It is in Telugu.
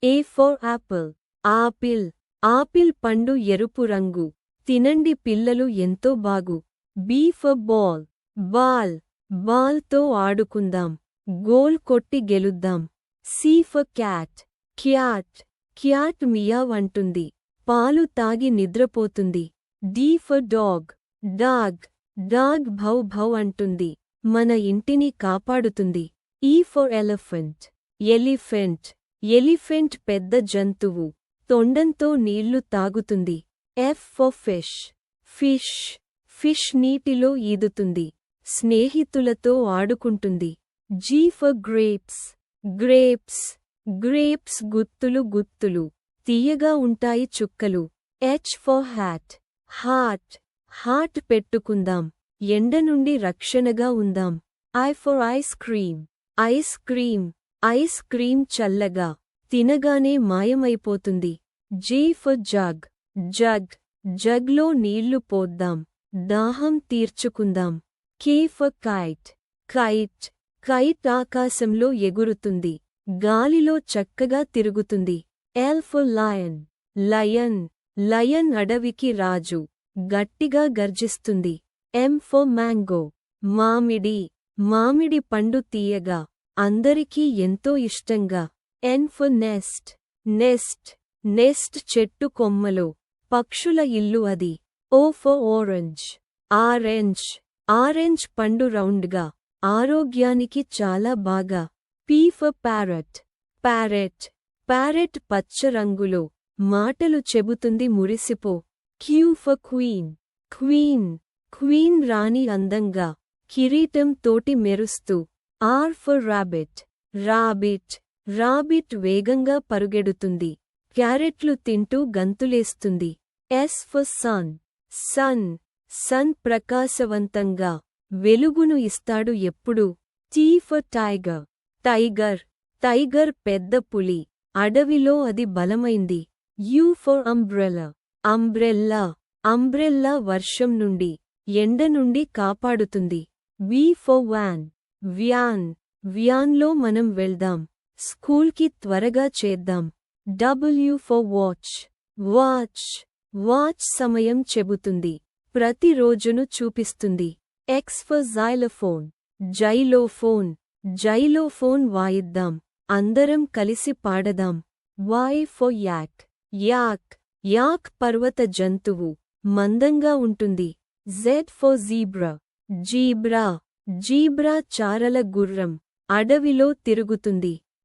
A for apple. Apple. Apple పండు ఎరుపు రంగు. తినండి పిల్లలు ఎంతో బాగు. B for ball. బాల్. బాల్తో ఆడుకుందాం. గోల్ కొట్టి గెలుద్దాం. C for cat. Cat. Cat meow అంటుంది. పాలు తాగి నిద్రపోతుంది. D for dog. Dog. Dog భౌ భౌ అంటుంది. మన ఇంటిని కాపాడుతుంది. E for elephant. Elephant. Elephant పెద్ద జంతువు. తొండంతో నీళ్లు తాగుతుంది. F for fish. Fish. Fish నీటిలో ఈదుతుంది. స్నేహితులతో ఆడుకుంటుంది. G for grapes. Grapes. Grapes గుత్తులు గుత్తులు. తీయగా ఉంటాయి చుక్కలు. H for hat. Hat. Hat పెట్టుకుందాం. ఎండ నుండి రక్షణగా ఉందాం. I for ice cream. Ice cream. Ice cream చల్లగా. తినగానే మాయమైపోతుంది. J for jug. జగ్. జగ్లో నీళ్లు పోద్దాం. దాహం తీర్చుకుందాం. K for kite. Kite. Kite ఆకాశంలో ఎగురుతుంది. గాలిలో చక్కగా తిరుగుతుంది. L for lion. Lion. Lion అడవికి రాజు. గట్టిగా గర్జిస్తుంది. M for mango. మామిడి. మామిడి పండు తీయగా. అందరికీ ఎంతో ఇష్టంగా. N for nest. Nest. Nest చెట్టు కొమ్మలో. పక్షుల ఇల్లు అది. O for orange. Orange. Orange పండు రౌండ్గా. ఆరోగ్యానికి చాలా బాగా. P for parrot. Parrot. Parrot పచ్చ రంగులో. మాటలు చెబుతుంది మురిసిపో. Q for queen. Queen. Queen రాణి అందంగా. కిరీటం తోటి మెరుస్తూ. R for rabbit. Rabbit. Rabbit వేగంగా పరుగెడుతుంది. క్యారెట్లు తింటూ గంతులేస్తుంది. S for sun. Sun. Sun ప్రకాశవంతంగా. వెలుగును ఇస్తాడు ఎప్పుడూ. T for tiger. Tiger. Tiger పెద్ద పులి. అడవిలో అది బలమైంది. U for umbrella. Umbrella. Umbrella వర్షం నుండి, ఎండ నుండి కాపాడుతుంది. V for van. వ్యాన్. వ్యాన్లో మనం వెళ్దాం. స్కూల్కి త్వరగా చేద్దాం. W for watch. Watch. Watch సమయం చెబుతుంది. ప్రతి రోజును చూపిస్తుంది. X for xylophone. Xylophone. Xylophone వాయిద్దాం. అందరం కలిసి పాడదాం. Y for yak. యాక్. యాక్ పర్వత జంతువు. మందంగా ఉంటుంది. Z for zebra. Zebra. Zebra చారల గుర్రం. అడవిలో తిరుగుతుంది.